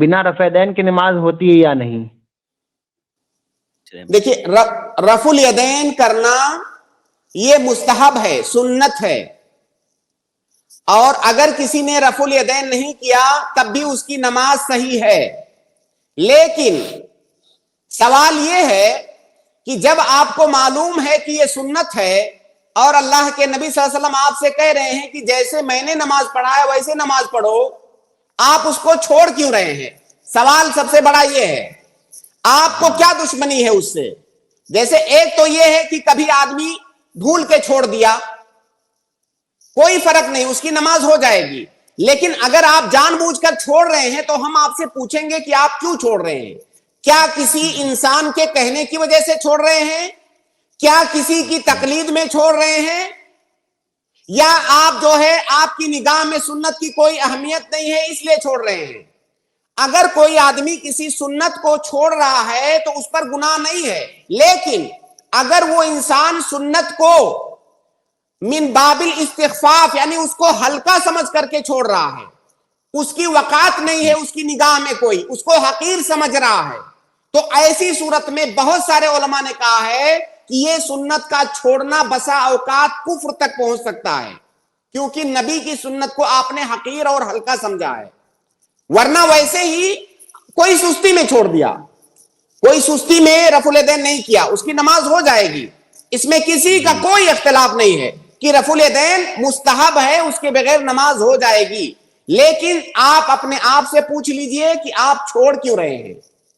بنا رفع دین کی نماز ہوتی ہے یا نہیں؟ دیکھیے رفع الیدین کرنا یہ مستحب ہے، سنت ہے، اور اگر کسی نے رفع الیدین نہیں کیا تب بھی اس کی نماز صحیح ہے. لیکن سوال یہ ہے کہ جب آپ کو معلوم ہے کہ یہ سنت ہے اور اللہ کے نبی صلی اللہ علیہ وسلم آپ سے کہہ رہے ہیں کہ جیسے میں نے نماز پڑھا ہے ویسے نماز پڑھو، آپ اس کو چھوڑ کیوں رہے ہیں؟ سوال سب سے بڑا یہ ہے، آپ کو کیا دشمنی ہے اس سے؟ جیسے ایک تو یہ ہے کہ کبھی آدمی بھول کے چھوڑ دیا، کوئی فرق نہیں، اس کی نماز ہو جائے گی. لیکن اگر آپ جان بوجھ کر چھوڑ رہے ہیں تو ہم آپ سے پوچھیں گے کہ آپ کیوں چھوڑ رہے ہیں؟ کیا کسی انسان کے کہنے کی وجہ سے چھوڑ رہے ہیں؟ کیا کسی کی تقلید میں چھوڑ رہے ہیں؟ یا آپ جو ہے آپ کی نگاہ میں سنت کی کوئی اہمیت نہیں ہے اس لیے چھوڑ رہے ہیں؟ اگر کوئی آدمی کسی سنت کو چھوڑ رہا ہے تو اس پر گناہ نہیں ہے، لیکن اگر وہ انسان سنت کو من باب الاستخفاف یعنی اس کو ہلکا سمجھ کر کے چھوڑ رہا ہے، اس کی وقات نہیں ہے اس کی نگاہ میں، کوئی اس کو حقیر سمجھ رہا ہے، تو ایسی صورت میں بہت سارے علماء نے کہا ہے کہ یہ سنت کا چھوڑنا بسا اوقات کفر تک پہنچ سکتا ہے، کیونکہ نبی کی سنت کو آپ نے حقیر اور ہلکا سمجھا ہے. ورنہ ویسے ہی کوئی سستی میں چھوڑ دیا، کوئی سستی میں رفع الیدین نہیں کیا، اس کی نماز ہو جائے گی، اس میں کسی کا کوئی اختلاف نہیں ہے کہ رفع الیدین مستحب ہے، اس کے بغیر نماز ہو جائے گی. لیکن آپ اپنے آپ سے پوچھ لیجئے کہ آپ چھوڑ کیوں رہے ہیں؟